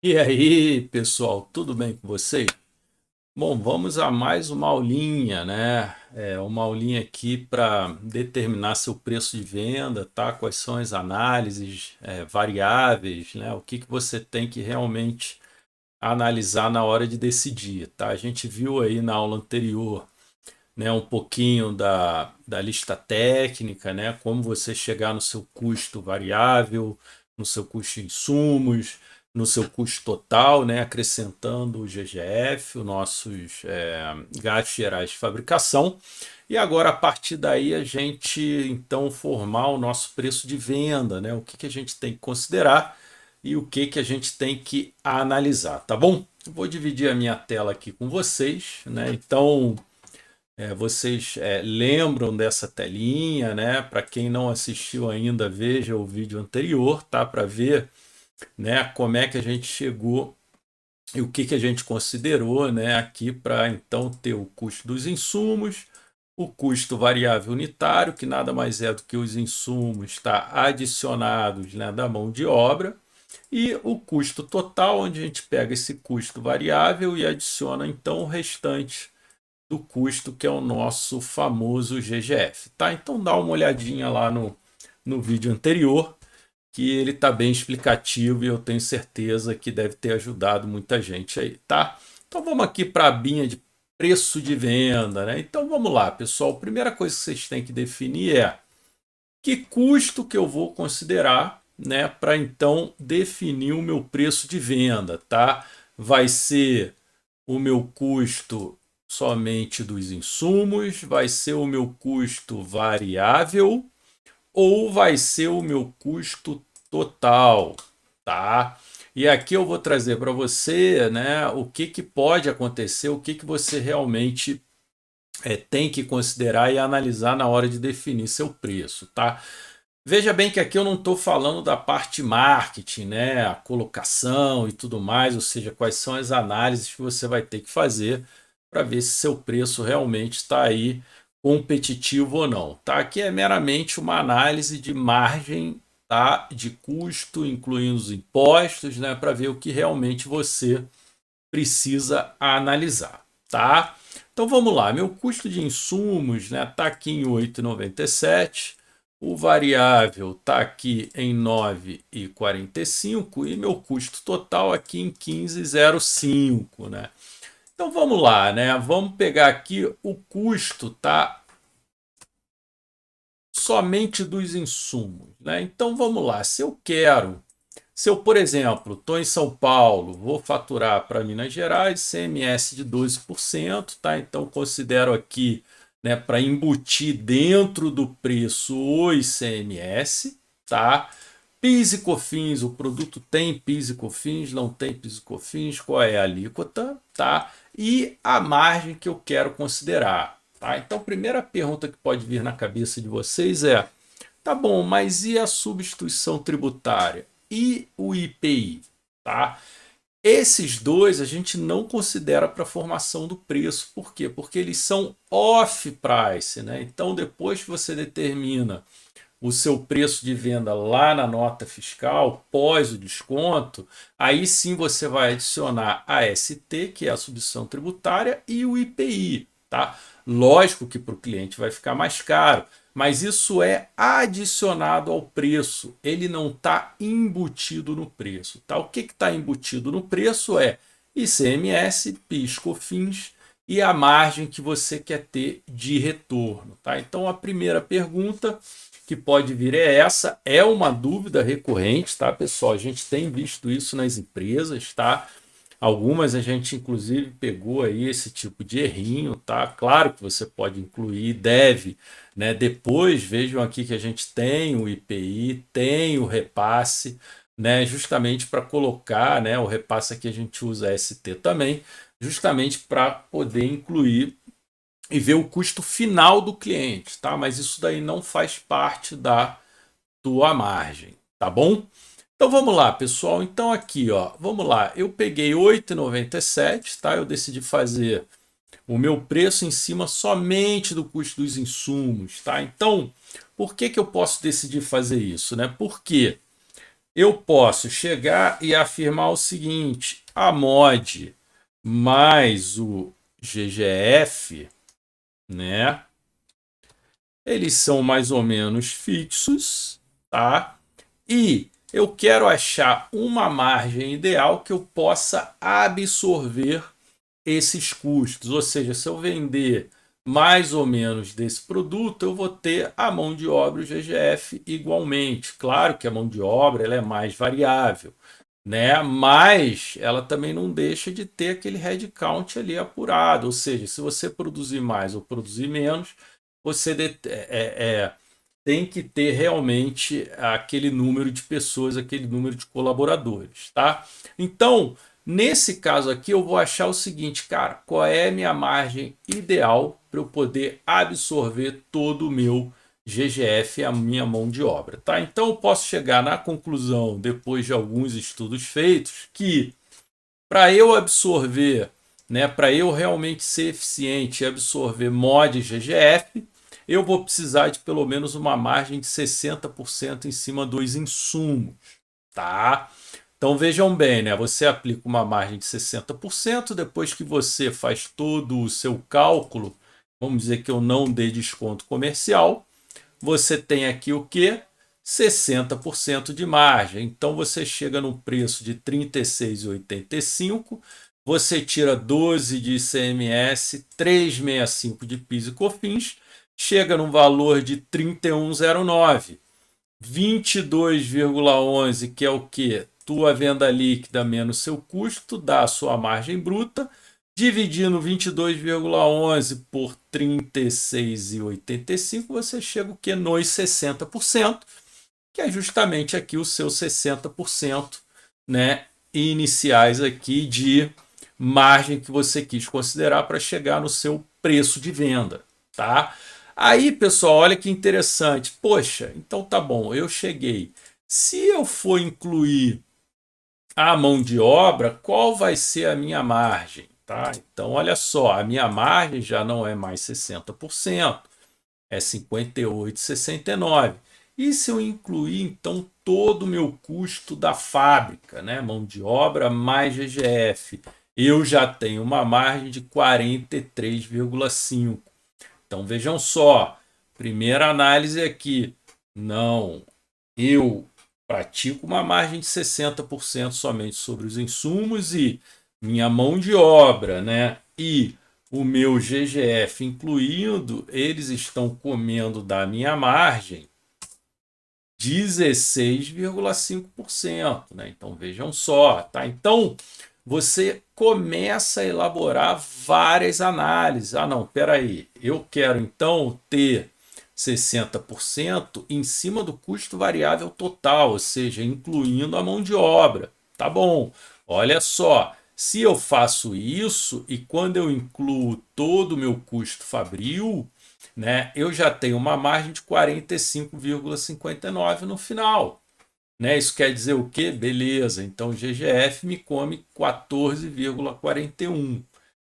E aí, pessoal, tudo bem com vocês? Bom, vamos a mais uma aulinha, né? Uma aulinha aqui para determinar seu preço de venda, tá? Quais são as análises, variáveis, né? O que que você tem que realmente analisar na hora de decidir, tá? A gente viu aí na aula anterior, né, um pouquinho da lista técnica, né? Como você chegar no seu custo variável, no seu custo de insumos, no seu custo total, né? Acrescentando o GGF, os nossos gastos gerais de fabricação. E agora, a partir daí, a gente então formar o nosso preço de venda, né? O que que a gente tem que considerar e o que que a gente tem que analisar, tá bom? Vou dividir a minha tela aqui com vocês, né? Então, vocês lembram dessa telinha, né? Para quem não assistiu ainda, veja o vídeo anterior, tá? Para ver, né, como é que a gente chegou e o que que a gente considerou, né, aqui para então ter o custo dos insumos, o custo variável unitário, que nada mais é do que os insumos tá, adicionados, né, da mão de obra, e o custo total, onde a gente pega esse custo variável e adiciona então o restante do custo, que é o nosso famoso GGF, tá? Então dá uma olhadinha lá no vídeo anterior, que ele está bem explicativo e eu tenho certeza que deve ter ajudado muita gente aí, tá? Então vamos aqui para a abinha de preço de venda, né? Então vamos lá, pessoal. A primeira coisa que vocês têm que definir é que custo que eu vou considerar, né, para então definir o meu preço de venda, tá? Vai ser o meu custo somente dos insumos, vai ser o meu custo variável ou vai ser o meu custo total, tá? E aqui eu vou trazer para você, né, o que que pode acontecer, o que que você realmente tem que considerar e analisar na hora de definir seu preço, tá? Veja bem que aqui eu não estou falando da parte marketing, né, a colocação e tudo mais, ou seja, quais são as análises que você vai ter que fazer para ver se seu preço realmente está aí competitivo ou não. Tá? Aqui é meramente uma análise de margem, tá, de custo, incluindo os impostos, né, para ver o que realmente você precisa analisar, tá? Então vamos lá, meu custo de insumos, né, tá aqui em 8,97. O variável está aqui em 9,45 e meu custo total aqui em 15,05, né? Então vamos lá, né? Vamos pegar aqui o custo, tá? Somente dos insumos, né? Então vamos lá, se eu, por exemplo, estou em São Paulo, vou faturar para Minas Gerais, CMS de 12%, tá? Então considero aqui, né, para embutir dentro do preço o ICMS, tá? PIS e COFINS, o produto tem PIS e COFINS, não tem PIS e COFINS, qual é a alíquota, tá? E a margem que eu quero considerar, tá? Então, a primeira pergunta que pode vir na cabeça de vocês é: tá bom, mas e a substituição tributária? E o IPI? Tá? Esses dois a gente não considera para a formação do preço. Por quê? Porque eles são off-price, né? Então, depois que você determina o seu preço de venda lá na nota fiscal, pós o desconto, aí sim você vai adicionar a ST, que é a substituição tributária, e o IPI, tá? Lógico que para o cliente vai ficar mais caro, mas isso é adicionado ao preço, ele não está embutido no preço, tá? O que está embutido no preço é ICMS, PIS, COFINS e a margem que você quer ter de retorno, tá? Então a primeira pergunta que pode vir é essa, é uma dúvida recorrente, tá, pessoal? A gente tem visto isso nas empresas, tá? Algumas a gente inclusive pegou aí esse tipo de errinho, tá? Claro que você pode incluir, deve, né? Depois vejam aqui que a gente tem o IPI, tem o repasse, né? Justamente para colocar, né? O repasse aqui a gente usa ST também, justamente para poder incluir e ver o custo final do cliente, tá? Mas isso daí não faz parte da tua margem, tá bom? Então vamos lá, pessoal. Então aqui, ó, vamos lá. Eu peguei 8,97, tá? Eu decidi fazer o meu preço em cima somente do custo dos insumos, tá? Então, por que que eu posso decidir fazer isso, né? Porque eu posso chegar e afirmar o seguinte: a mod mais o GGF, né? Eles são mais ou menos fixos, tá? E eu quero achar uma margem ideal que eu possa absorver esses custos. Ou seja, se eu vender mais ou menos desse produto, eu vou ter a mão de obra e o GGF igualmente. Claro que a mão de obra ela é mais variável, né? Mas ela também não deixa de ter aquele headcount ali apurado. Ou seja, se você produzir mais ou produzir menos, você tem que ter realmente aquele número de pessoas, aquele número de colaboradores, tá? Então, nesse caso aqui, eu vou achar o seguinte, cara, qual é a minha margem ideal para eu poder absorver todo o meu GGF, a minha mão de obra, tá? Então, eu posso chegar na conclusão, depois de alguns estudos feitos, que para eu absorver, né, para eu realmente ser eficiente e absorver mod GGF, eu vou precisar de pelo menos uma margem de 60% em cima dos insumos, tá? Então vejam bem, né? Você aplica uma margem de 60%, depois que você faz todo o seu cálculo, vamos dizer que eu não dê desconto comercial, você tem aqui o que? 60% de margem. Então você chega no preço de R$ 36,85, você tira 12 de ICMS, 365 de PIS e COFINS, chega num valor de 31,09. 22,11, que é o que? Tua venda líquida menos seu custo, dá a sua margem bruta, dividindo 22,11 por 36,85, você chega o que? Nos 60%, que é justamente aqui os seus 60%, né, iniciais aqui de margem que você quis considerar para chegar no seu preço de venda, tá? Aí, pessoal, olha que interessante. Poxa, então tá bom, eu cheguei. Se eu for incluir a mão de obra, qual vai ser a minha margem? Tá? Então, olha só, a minha margem já não é mais 60%, é 58,69. E se eu incluir, então, todo o meu custo da fábrica, né? Mão de obra mais GGF, eu já tenho uma margem de 43,5. Então, vejam só, primeira análise aqui, não, eu pratico uma margem de 60% somente sobre os insumos e minha mão de obra, né? E o meu GGF incluindo, eles estão comendo da minha margem 16,5%, né? Então vejam só, tá? Então você começa a elaborar várias análises. Ah, não, peraí, eu quero então ter 60% em cima do custo variável total, ou seja, incluindo a mão de obra. Tá bom, olha só, se eu faço isso e quando eu incluo todo o meu custo fabril, né, eu já tenho uma margem de 45,59 no final. Né? Isso quer dizer o quê? Beleza, então o GGF me come 14,41,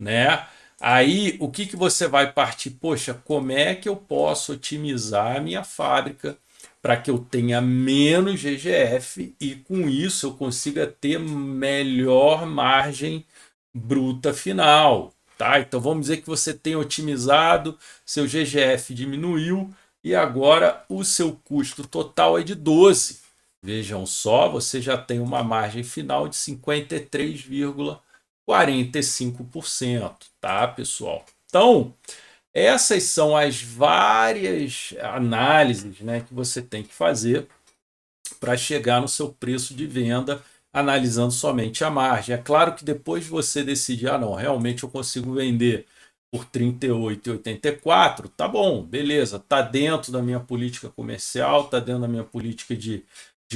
né? Aí o que você vai partir? Poxa, como é que eu posso otimizar a minha fábrica para que eu tenha menos GGF e com isso eu consiga ter melhor margem bruta final, tá? Então vamos dizer que você tem otimizado, seu GGF diminuiu e agora o seu custo total é de 12. Vejam só, você já tem uma margem final de 53,45%, tá, pessoal? Então, essas são as várias análises, né, que você tem que fazer para chegar no seu preço de venda, analisando somente a margem. É claro que depois você decidir, ah, não, realmente eu consigo vender por R$ 38,84, tá bom, beleza, tá dentro da minha política comercial, tá dentro da minha política de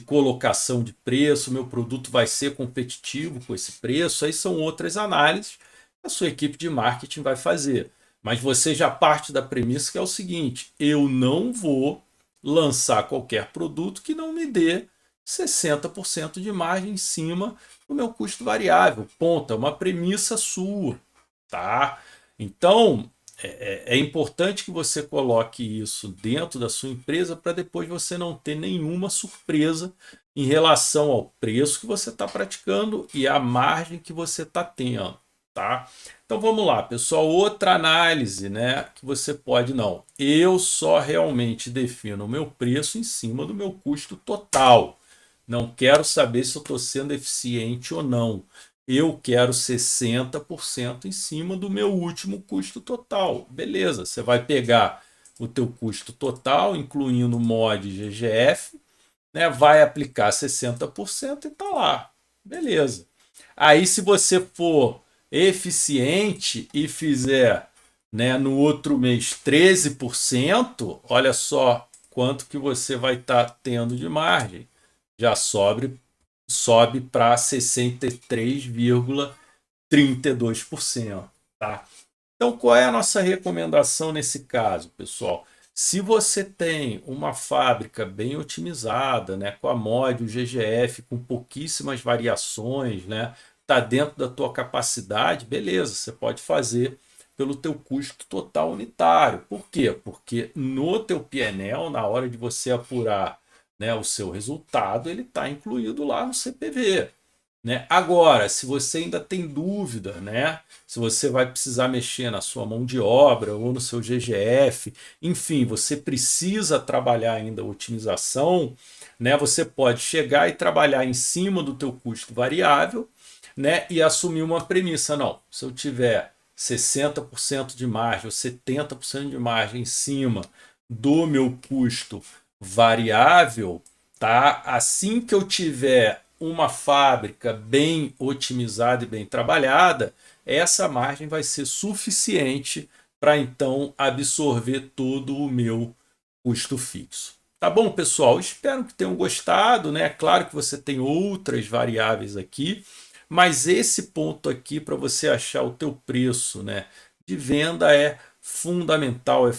colocação de preço, meu produto vai ser competitivo com esse preço, aí são outras análises que a sua equipe de marketing vai fazer. Mas você já parte da premissa que é o seguinte: eu não vou lançar qualquer produto que não me dê 60% de margem em cima do meu custo variável. Ponto, é uma premissa sua, tá? Então, é importante que você coloque isso dentro da sua empresa para depois você não ter nenhuma surpresa em relação ao preço que você está praticando e a margem que você está tendo, tá? Então vamos lá, pessoal. Outra análise, né, que você pode não. Eu só realmente defino o meu preço em cima do meu custo total. Não quero saber se eu estou sendo eficiente ou não. Eu quero 60% em cima do meu último custo total. Beleza, você vai pegar o teu custo total, incluindo mod GGF, né, vai aplicar 60% e tá lá. Beleza. Aí se você for eficiente e fizer, né, no outro mês 13%, olha só quanto que você vai estar tendo de margem. Já sobe para 63,32%, tá? Então, qual é a nossa recomendação nesse caso, pessoal? Se você tem uma fábrica bem otimizada, né, com a mod, o GGF, com pouquíssimas variações, né, tá dentro da tua capacidade, beleza, você pode fazer pelo teu custo total unitário. Por quê? Porque no teu PNL, na hora de você apurar, né, o seu resultado, ele está incluído lá no CPV. Né? Agora, se você ainda tem dúvida, né? Se você vai precisar mexer na sua mão de obra ou no seu GGF, enfim, você precisa trabalhar ainda a otimização, né? Você pode chegar e trabalhar em cima do teu custo variável, né? E assumir uma premissa, não, se eu tiver 60% de margem ou 70% de margem em cima do meu custo variável, tá? Assim que eu tiver uma fábrica bem otimizada e bem trabalhada, essa margem vai ser suficiente para então absorver todo o meu custo fixo. Tá bom, pessoal? Espero que tenham gostado, né? É claro que você tem outras variáveis aqui, mas esse ponto aqui para você achar o teu preço, né, de venda é fundamental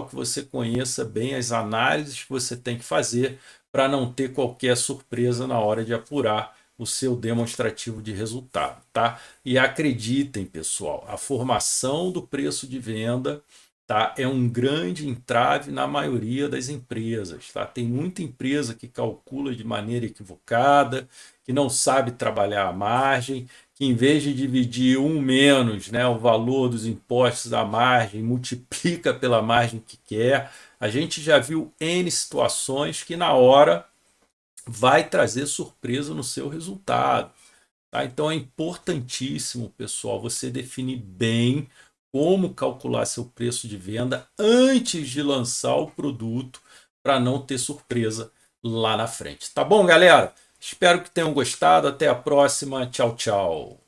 que você conheça bem as análises que você tem que fazer para não ter qualquer surpresa na hora de apurar o seu demonstrativo de resultado, tá? E acreditem, pessoal, a formação do preço de venda, tá, é um grande entrave na maioria das empresas, tá? Tem muita empresa que calcula de maneira equivocada, que não sabe trabalhar a margem, que em vez de dividir um menos, né, o valor dos impostos da margem, multiplica pela margem que quer. A gente já viu N situações que na hora vai trazer surpresa no seu resultado. Tá? Então é importantíssimo, pessoal, você definir bem como calcular seu preço de venda antes de lançar o produto para não ter surpresa lá na frente. Tá bom, galera? Espero que tenham gostado. Até a próxima. Tchau, tchau.